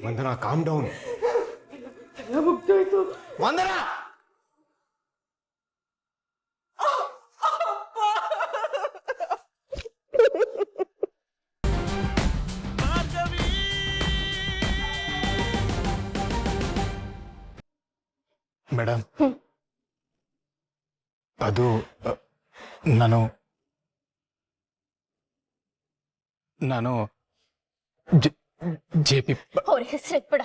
ವಂದನಾ, calm down. ಮುಗ್ದೋಯ್ತು. ವಂದನಾ, madam, ಅದು ನಾನು JP. ಅವ್ರ ಹೆಸರು ಎತ್ಬೇಡ.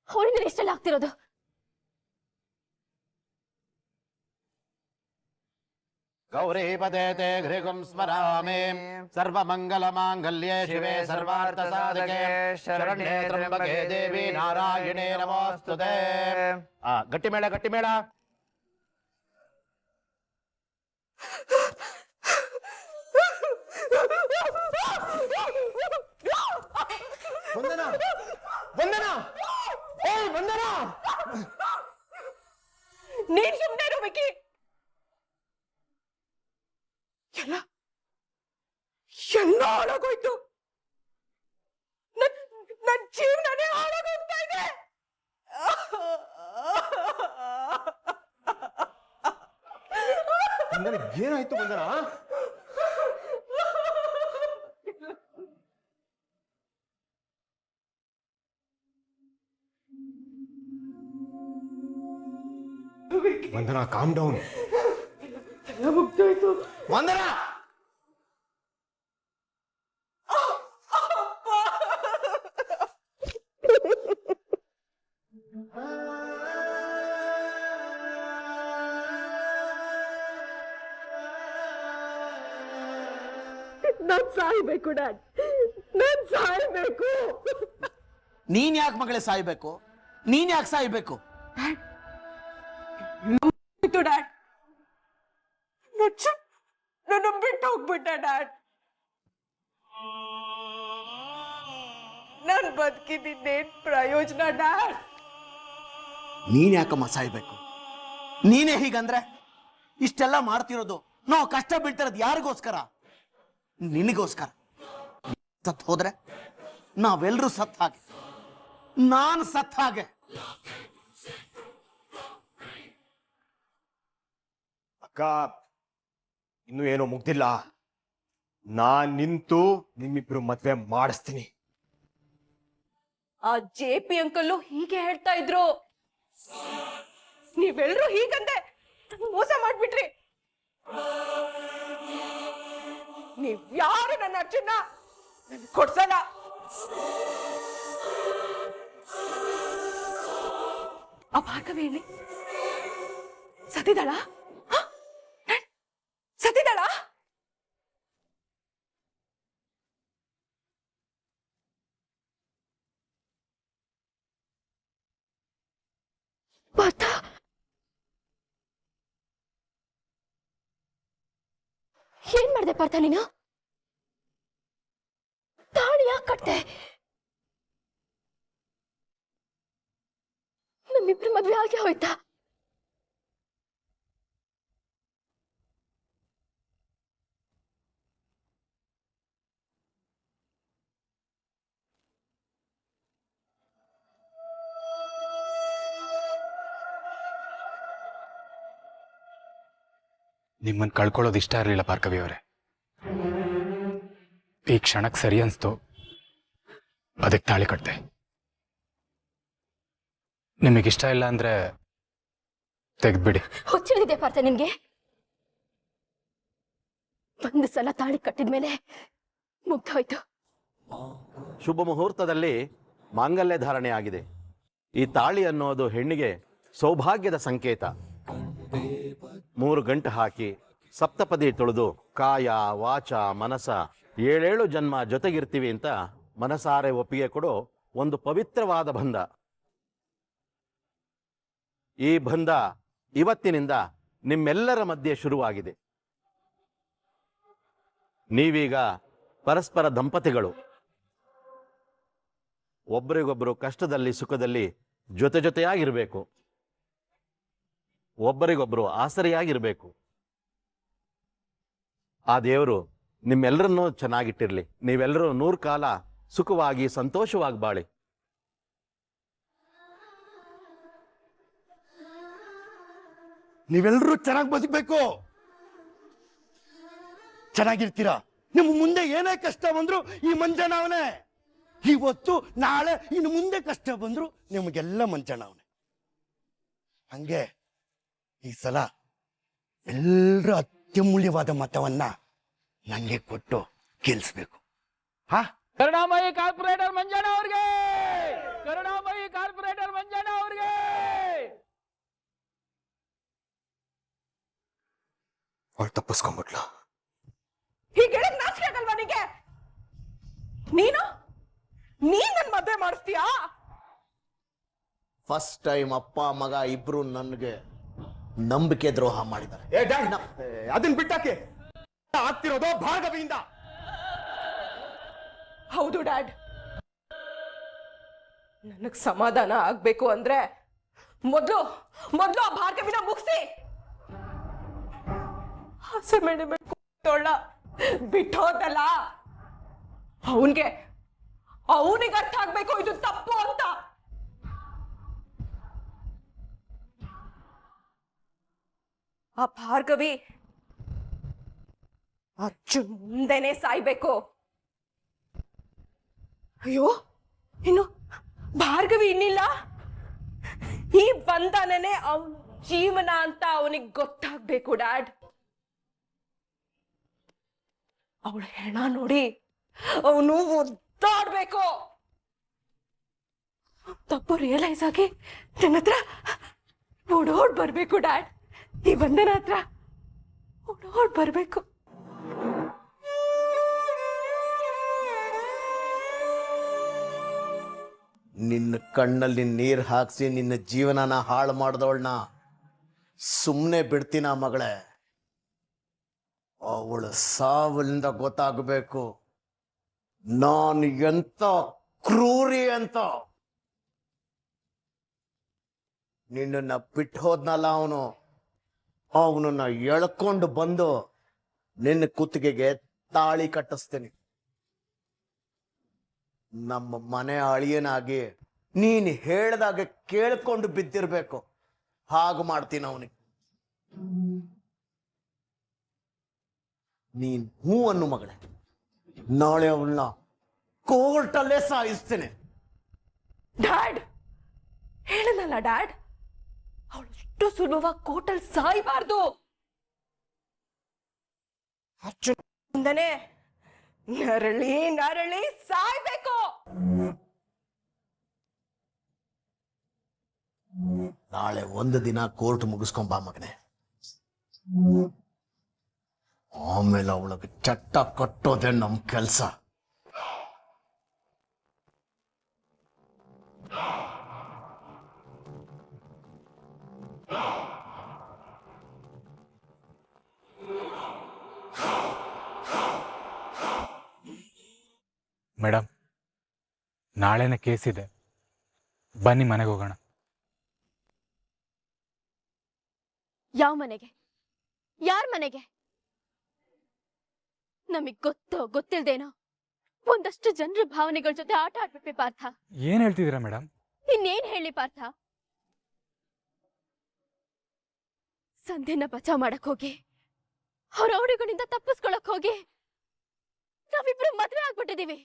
ಅವರಿಂದ ಎಷ್ಟೆಲ್ಲ ಆಗ್ತಿರೋದು. ಗೌರಿ ಪದೇತೆ ಗೃಹಂ ಸ್ಮರಾಮಿ ಸರ್ವಮಂಗಲ ಮಾಂಗಲ್ಯೆ ಶಿವೆ ಸರ್ವಾರ್ಥ ಸಾಧಕೆ ಶರಣ್ಯೇ ತ್ರ್ಯಂಬಕೆ ದೇವಿ ನಾರಾಯಣೇ ನಮೋಸ್ತುತೆ. ಗಟ್ಟಿ ಮೇಳ, ಗಟ್ಟಿ ಮೇಳ. ವಂದನಾ, ವಂದನಾ, ಏ ವಂದನಾ, ನೀನ್ ಸುಮ್ಮನೆ ಇರೋಬೇಕಿ. ಎಲ್ಲ ಹಾಳಾಗೋಯ್ತು. ನನ್ ಜೀವನನೇ ಹಾಳಾಗೋಗ್ತಾ ಇದೆ. ಏನಾಯ್ತು ವಂದನಾ? ವಂದನಾ, ಕಾಮ್ ಡೌನ್. ಮುಗ್ದೋಯ್ತು. ವಂದನಾ, ನಾನ್ ಸಾಯ್ಬೇಕು ಡ್ಯಾಡ್, ನಾನ್ ಸಾಯ್ಬೇಕು. ನೀನ್ ಯಾಕೆ ಮಗಳೇ ಸಾಯ್ಬೇಕು? ನೀನ್ ಯಾಕೆ ಸಾಯ್ಬೇಕು? ಡ್ಯಾಡ್, ನನ್ನ ಬಿಟ್ಟು ಹೋಗ್ಬಿಟ್ಟ ಡ್ಯಾಡ್. ನಾನ್ ಬದುಕಿದ್ದೇನ್ ಪ್ರಯೋಜನ ಡ್ಯಾಡ್? ನೀನ್ ಯಾಕಮ್ಮ ಸಾಯ್ಬೇಕು? ನೀನೇ ಹೀಗಂದ್ರೆ ಇಷ್ಟೆಲ್ಲ ಮಾಡ್ತಿರೋದು, ನಾವು ಕಷ್ಟ ಬೀಳ್ತಿರೋದು ಯಾರಿಗೋಸ್ಕರ? ನಿನಗೋಸ್ಕರ. ಸತ್ ಹೋದ್ರೆ ನಾವೆಲ್ಲರೂ ಸತ್ ಹಾಗೆ, ನಾನು ಸತ್ ಹಾಗೆ. ಅಕ್ಕ, ಇನ್ನೂ ಏನೋ ಮುಗ್ದಿಲ್ಲ. ನಾನ್ ನಿಂತು ನಿಮ್ಮಿಬ್ರು ಮದ್ವೆ ಮಾಡಿಸ್ತೀನಿ. ಆ ಜೆ.ಪಿ. ಅಂಕಲ್ಲು ಹೀಗೆ ಹೇಳ್ತಾ ಇದ್ರು. ನೀವೆಲ್ಲರೂ ಹೀಗಂದೆ ಮೋಸ ಮಾಡ್ಬಿಟ್ರಿ. ನೀವ್ ಯಾರು ನನ್ನ ಅರ್ಜುನ ಕೊಡ್ಸಲ್ಲ. ಆ ಭಾರ್ಗವಿ ಎಲ್ಲಿ ಸತ್ತಿದ್ದಾಳ? ಸತ್ತಿದ್ದಾಳ? ಪಾರ್ಥ, ಏನ್ ಮಾಡ್ದೆ ಪಾರ್ಥ ನೀನು? ತಾಳಿ ಯಾಕೆ ಕಟ್ದೆ? ನಮ್ಮಿಬ್ರು ಮದ್ವೆ ಆಗಿ ಹೋಯ್ತಾ? ನಿಮ್ಮನ್ನು ಕಳ್ಕೊಳ್ಳೋದು ಇಷ್ಟ ಇರಲಿಲ್ಲ ಭಾರ್ಗವಿ ಅವರೇ. ಈ ಕ್ಷಣಕ್ಕೆ ಸರಿ ಅನ್ಸ್ತು, ಅದಕ್ಕೆ ತಾಳಿ ಕಟ್ತೆ. ನಿಮಗಿಷ್ಟ ಇಲ್ಲ ಅಂದ್ರೆ ತೆಗೆದ್ಬಿಡಿ. ಹುಚ್ಚಿಡಿದೆ ಪಾರ್ಥ ನಿನ್ಗೆ? ಒಂದು ಸಲ ತಾಳಿ ಕಟ್ಟಿದ್ಮೇಲೆ ಮುಗ್ದೋಯ್ತು. ಶುಭ ಮುಹೂರ್ತದಲ್ಲಿ ಮಾಂಗಲ್ಯ ಧಾರಣೆ ಆಗಿದೆ. ಈ ತಾಳಿ ಅನ್ನೋದು ಹೆಣ್ಣಿಗೆ ಸೌಭಾಗ್ಯದ ಸಂಕೇತ. 3 ಗಂಟೆ ಹಾಕಿ ಸಪ್ತಪದಿ ತೊಳೆದು ಕಾಯ ವಾಚ ಮನಸ 7 ಜನ್ಮ ಜೊತೆಗಿರ್ತೀವಿ ಅಂತ ಮನಸಾರೆ ಒಪ್ಪಿಗೆ ಕೊಡೋ ಒಂದು ಪವಿತ್ರವಾದ ಬಂಧ. ಈ ಬಂಧ ಇವತ್ತಿನಿಂದ ನಿಮ್ಮೆಲ್ಲರ ಮಧ್ಯೆ ಶುರುವಾಗಿದೆ. ನೀವೀಗ ಪರಸ್ಪರ ದಂಪತಿಗಳು. ಒಬ್ಬರಿಗೊಬ್ಬರು ಕಷ್ಟದಲ್ಲಿ ಸುಖದಲ್ಲಿ ಜೊತೆಯಾಗಿರ್ಬೇಕು. ಒಬ್ಬರಿಗೊಬ್ಬರು ಆಸರೆಯಾಗಿರ್ಬೇಕು. ಆ ದೇವರು ನಿಮ್ಮೆಲ್ಲರನ್ನೂ ಚೆನ್ನಾಗಿಟ್ಟಿರ್ಲಿ. ನೀವೆಲ್ಲರೂ 100 ಕಾಲ ಸುಖವಾಗಿ ಸಂತೋಷವಾಗಿ ಬಾಳಿ. ನೀವೆಲ್ಲರೂ ಚೆನ್ನಾಗಿ ಬದುಕಬೇಕು, ಚೆನ್ನಾಗಿರ್ತೀರಾ. ನಿಮ್ಮ ಮುಂದೆ ಏನೇ ಕಷ್ಟ ಬಂದ್ರು ಈ ಮಂಜಣ್ಣ ಅವನೇ. ಇವತ್ತು ನಾಳೆ ಇನ್ನು ಮುಂದೆ ಕಷ್ಟ ಬಂದ್ರು ನಿಮಗೆಲ್ಲ ಮಂಜಣ್ಣ ಅವನೇ. ಹಂಗೆ ಈ ಸಲ ಎಲ್ಲರ ಅತ್ಯಮೂಲ್ಯವಾದ ಮತವನ್ನ ನನಗೆ ಕೊಟ್ಟು ಗೆಲ್ಲಿಸ್ಬೇಕು. ಹಾ, ಕರುಣಾಮಯಿ ಕಾರ್ಪೊರೇಟರ್ ಮಂಜಣ್ಣ ಅವ್ರಿಗೆ, ಕರುಣಾಮಯಿ ಕಾರ್ಪೊರೇಟರ್ ಮಂಜಣ್ಣ ಅವ್ರಿಗೆ. ಅವಳು ತಪ್ಪಿಸ್ಕೊಂಡ್ಬಿಟ್ಲ. ಹೀಗೆ ಹೇಳಕ್ ನಾಚಿಕೆ ಆಗಲ್ವಾ ನಿಂಗೆ? ನೀನು ನನ್ ಮದ್ವೆ ಮಾಡಿಸ್ತೀಯಾ? ಫಸ್ಟ್ ಟೈಮ್ ಅಪ್ಪ ಮಗ ಇಬ್ರು ನನಗೆ ನಂಬಿಕೆ ದ್ರೋಹ ಮಾಡಿದ್ದಾರೆ. ಅದನ್ನ ಬಿಟ್ಟಾಕೆ ಆಗ್ತಿರೋದು ಭಾರ್ಗವಿಯಿಂದ. ಹೌದು ಡ್ಯಾಡ್, ನನಗ್ ಸಮಾಧಾನ ಆಗ್ಬೇಕು ಅಂದ್ರೆ ಮೊದ್ಲು ಆ ಭಾರ್ಗವಿನ ಮುಗಿಸಿ ಹಸೆ ಮೇಲೆ ಬಿಟ್ಟೋದಲ್ಲ. ಅವನಿಗೆ ಅರ್ಥ ಆಗ್ಬೇಕು ಇದು ತಪ್ಪು ಅಂತ. ಆ ಭಾರ್ಗವಿ ಅರ್ಜುನ್ ಮುಂದೆನೆ ಸಾಯ್ಬೇಕು. ಅಯ್ಯೋ, ಇನ್ನು ಭಾರ್ಗವಿ ಇನ್ನಿಲ್ಲ. ಈ ಬಂಧನನೇ ಅವನ ಜೀವನ ಅಂತ ಅವನಿಗೆ ಗೊತ್ತಾಗ್ಬೇಕು ಡ್ಯಾಡ್. ಅವಳ ಹೆಣ ನೋಡಿ ಅವನು ಒದ್ದಾಡ್ಬೇಕು. ತಪ್ಪು ರಿಯಲೈಸ್ ಆಗಿ ನನ್ನ ಹತ್ರ ಓಡೋಡ್ ಬರ್ಬೇಕು ಡ್ಯಾಡ್. ಈ ಬಂಧನ ಹತ್ರ ಓಡೋಡ್ ಬರ್ಬೇಕು. ನಿನ್ನ ಕಣ್ಣಲ್ಲಿ ನೀರು ಹಾಕ್ಸಿ ನಿನ್ನ ಜೀವನನ ಹಾಳು ಮಾಡಿದವಳನ್ನ ಸುಮ್ಮನೆ ಬಿಡ್ತೀನ ಮಗಳೇ? ಅವಳ ಸಾವಲಿಂದ ಗೊತ್ತಾಗಬೇಕು ನಾನು ಎಂತ ಕ್ರೂರಿ ಅಂತ. ನಿನ್ನನ್ನ ಬಿಟ್ಟು ಹೋದ್ನಲ್ಲ ಅವನನ್ನ ಎಳ್ಕೊಂಡು ಬಂದು ನಿನ್ನ ಕುತ್ತಿಗೆಗೆ ತಾಳಿ ಕಟ್ಟಿಸ್ತೀನಿ. ನಮ್ಮ ಮನೆ ಅಳಿಯನಾಗಿ ನೀನು ಹೇಳ್ದಾಗ ಕೇಳ್ಕೊಂಡು ಬಿದ್ದಿರ್ಬೇಕು. ಹಾಗೆ ಮಾಡ್ತೀನಿ ಅವನಿಗೆ. ನೀನ್ ಹೂ ಅನ್ನು ಮಗಳೇ, ನಾಳೆ ಅವಳನ್ನ ಕೋರ್ಟಲ್ಲೇ ಸಾಯಿಸ್ತೇನೆ. ಡ್ಯಾಡ್ ಹೇಳನಲ್ಲ ಡ್ಯಾಡ್, ಅವಳು ಅಷ್ಟು ಸುಲಭವಾಗಿ ಕೋರ್ಟಲ್ಲಿ ಸಾಯ್ಬಾರ್ದು. ಅರ್ಜುನನೇ ನರಳಿ ಸಾಯ್ಬೇಕು. ನಾಳೆ ಒಂದು ದಿನ ಕೋರ್ಟ್ ಮುಗಿಸ್ಕೊಂಬ ಮಗನೆ. ಆಮೇಲೆ ಅವಳಿಗೆ ಚಟ್ಟ ಕಟ್ಟೋದೆ ನಮ್ ಕೆಲ್ಸ. ಮೇಡಮ್, ನಾಳೆನೇ ಕೇಸಿದೆ, ಬನ್ನಿ ಮನೆಗೆ ಹೋಗೋಣ. ಯಾವ ಮನೆಗೆ? ಯಾರ ಮನೆಗೆ? ನಮಗ್ ಗೊತ್ತಿಲ್ದೇನೋ ಒಂದಷ್ಟು ಜನರ ಭಾವನೆಗಳ ಜೊತೆ ಆಟ ಆಡ್ಬಿಟ್ವಿ ಪಾರ್ಥ. ಏನ್ ಹೇಳ್ತಿದ್ದೀರಾ ಮೇಡಮ್? ಇನ್ನೇನ್ ಹೇಳಿ ಪಾರ್ಥ? ಸಂಧ್ಯನ ಬಚಾವ್ ಮಾಡಕ್ ಹೋಗಿ ಅವ್ರ ಅವಳಿಗಳಿಂದ ತಪ್ಪಿಸ್ಕೊಳಕ್ ಹೋಗಿ ನಾವಿಬ್ರು ಮದ್ವೆ ಆಗ್ಬಿಟ್ಟಿದೀವಿ.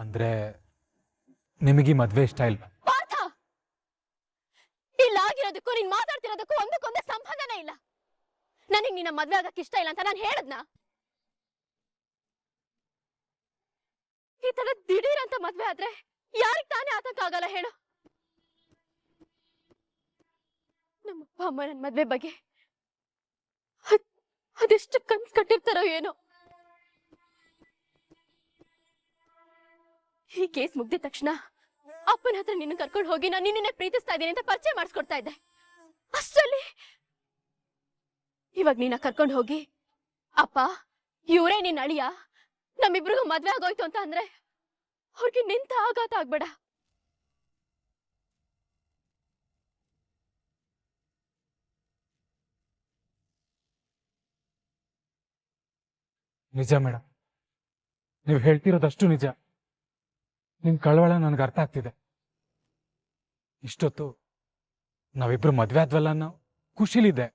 ಅಂದ್ರೆ ನಿಮಗೆ ಮದ್ವೆ ಇಷ್ಟ ಇಲ್ವಾ? ಪಾರ್ಥ, ಇಲ್ಲ ಆಗಿರೋದಕ್ಕೂ ನೀನ್ ಮಾತಾಡ್ತಿರೋದಕ್ಕೂ ಒಂದಕ್ಕೊಂದೇ ಸಂಬಂಧನೇ ಇಲ್ಲ. ನನಗ್ ನಿನ್ನ ಮದ್ವೆ ಆಗಕ್ ಇಷ್ಟ ಇಲ್ಲ ಅಂತ ನಾನು ಹೇಳದ್ನ? ಈ ತರ ದಿಢೀರ್ ಅಂತ ಮದ್ವೆ ಆದ್ರೆ ಯಾರಿಗ್ ತಾನೇ ಆತಂಕ ಆಗಲ್ಲ ಹೇಳು? ನಮ್ಮಪ್ಪ ಅಮ್ಮ ನನ್ ಮದ್ವೆ ಬಗ್ಗೆ ಅದೆಷ್ಟು ಕನ್ಸ್ ಕಟ್ಟಿರ್ತಾರೋ ಏನೋ. ಈ ಕೇಸ್ ಮುಗ್ದಿದ ತಕ್ಷಣ ಅಪ್ಪನ ಹತ್ರ ನಿನ್ನ ಕರ್ಕೊಂಡು ಹೋಗಿ ನಾನು ನಿನ್ನೆ ಪ್ರೀತಿಸ್ತಾ ಇದ್ದೀನಿ ಅಂತ ಪರಿಚಯ ಮಾಡಿಸ್ಕೊಡ್ತಾ ಇದ್ದೆ. ಅಷ್ಟರಲ್ಲಿ ಇವಾಗ ನೀನ ಕರ್ಕೊಂಡು ಹೋಗಿ ಅಪ್ಪ ಇವರೇ ನಿನ್ನ ಅಳಿಯ, ನಮ್ಮಿಬ್ರಿಗೂ ಮದ್ವೆ ಆಗೋಯ್ತು ಅಂತ ಅಂದ್ರೆ ಅವ್ರಿಗೆ ನಿಂತ ಆಘಾತ ಆಗ್ಬೇಡ. ನಿಜ ಮೇಡಮ್, ನೀವು ಹೇಳ್ತಿರೋದಷ್ಟು ನಿಜ. ನಿಮ್ ಕಳವಳ ನನಗೆ ಅರ್ಥ ಆಗ್ತಿದೆ. ಇಷ್ಟೊತ್ತು ನಾವಿಬ್ರು ಮದ್ವೆ ಆದ್ವಲ್ಲ ಅನ್ನೋ ಖುಷಿಲಿದ್ದೆ.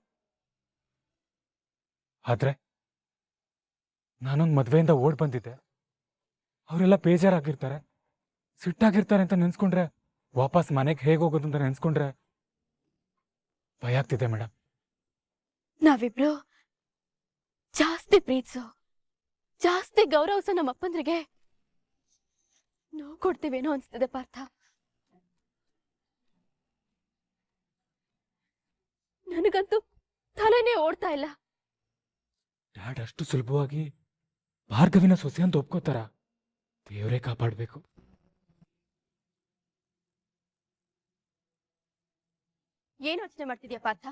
ಆದ್ರೆ ನಾನೊಂದು ಮದ್ವೆಯಿಂದ ಓಡ್ ಬಂದಿದ್ದೆ. ಅವರೆಲ್ಲ ಬೇಜಾರಾಗಿರ್ತಾರೆ, ಸಿಟ್ಟಾಗಿರ್ತಾರೆ ಅಂತ ನೆನ್ಸ್ಕೊಂಡ್ರೆ, ವಾಪಸ್ ಮನೆಗೆ ಹೇಗೆ ಹೋಗೋದು ಅಂತ ನೆನ್ಸ್ಕೊಂಡ್ರೆ ಭಯ ಆಗ್ತಿದೆ ಮೇಡಮ್. ನಾವಿಬ್ರು ಜಾಸ್ತಿ ಪ್ರೀತಿಸೋ, ಜಾಸ್ತಿ ಗೌರವಿಸೋ ನಮ್ಮ ಅಪ್ಪಂದ್ರಿಗೆ ನೋವು ಕೊಡ್ತೀವೇನೋ ಅನ್ಸ್ತಿದೆ ಪಾರ್ಥ. ನನಗಂತೂ ತಲೆನೇ ಓಡ್ತಾ ಇಲ್ಲ. ಡ್ಯಾಡ್ ಅಷ್ಟು ಸುಲಭವಾಗಿ ಭಾರ್ಗವಿನ ಸೊಸೆ ಅಂತ ಒಪ್ಕೋತಾರ? ದೇವರೇ ಕಾಪಾಡ್ಬೇಕು. ಏನ್ ಯೋಚನೆ ಮಾಡ್ತಿದ್ಯಾ ಪಾರ್ಥ?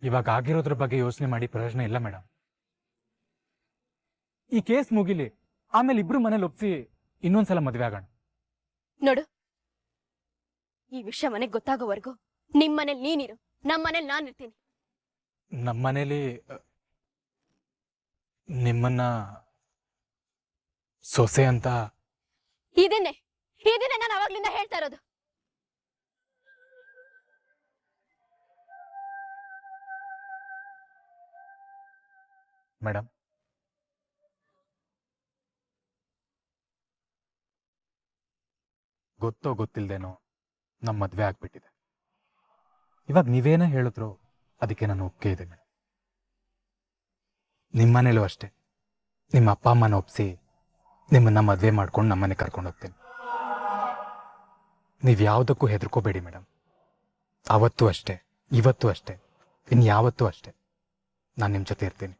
ಇವಾಗ ಆಗಿರೋದ್ರ ಬಗ್ಗೆ ಯೋಚನೆ ಮಾಡಿ ಪ್ರಯೋಜನ ಇಲ್ಲ ಮೇಡಮ್. ಈ ಕೇಸ್ ಮುಗಿಲಿ, ಆಮೇಲೆ ಇಬ್ರು ಮನೇಲಿ ಒಪ್ಸಿ ಇನ್ನೊಂದ್ಸಲ ಮದ್ವೆ ಆಗೋಣ. ನೋಡು, ಈ ವಿಷಯ ಮನೆಗೆ ಗೊತ್ತಾಗೋವರೆಗೂ ನಿಮ್ ಮನೇಲಿ ನೀನಿರು, ನಮ್ಮ ಮನೇಲಿ ನಾನು ಇರ್ತೀನಿ. ನಮ್ಮನೇಲಿ ನಿಮ್ಮನ್ನ ಸೊಸೆ ಅಂತ ಇದನ್ನೇ ನಾನು ಅವಾಗ್ಲಿಂದ ಹೇಳ್ತಾ ಇರೋದು. ಮೇಡಮ್, ಗೊತ್ತೋ ಗೊತ್ತಿಲ್ದೇನೋ ನಮ್ಮ ಮದ್ವೆ ಆಗ್ಬಿಟ್ಟಿದೆ. ಇವಾಗ ನೀವೇನೇ ಹೇಳಿದ್ರು ಅದಕ್ಕೆ ನಾನು ಒಪ್ಪಿಗೆ ಇದೆ ಮೇಡಮ್. ನಿಮ್ಮನೇಲೂ ಅಷ್ಟೇ, ನಿಮ್ಮ ಅಪ್ಪ ಅಮ್ಮನ ಒಪ್ಸಿ ನಿಮ್ಮನ್ನ ಮದ್ವೆ ಮಾಡ್ಕೊಂಡು ನಮ್ಮನೆ ಕರ್ಕೊಂಡು ಹೋಗ್ತೀನಿ. ನೀವು ಯಾವುದಕ್ಕೂ ಹೆದರ್ಕೋಬೇಡಿ ಮೇಡಮ್. ಅವತ್ತೂ ಅಷ್ಟೇ, ಇವತ್ತೂ ಅಷ್ಟೇ, ಇನ್ಯಾವತ್ತೂ ಅಷ್ಟೇ ನಾನು ನಿಮ್ಮ ಜೊತೆ ಇರ್ತೀನಿ.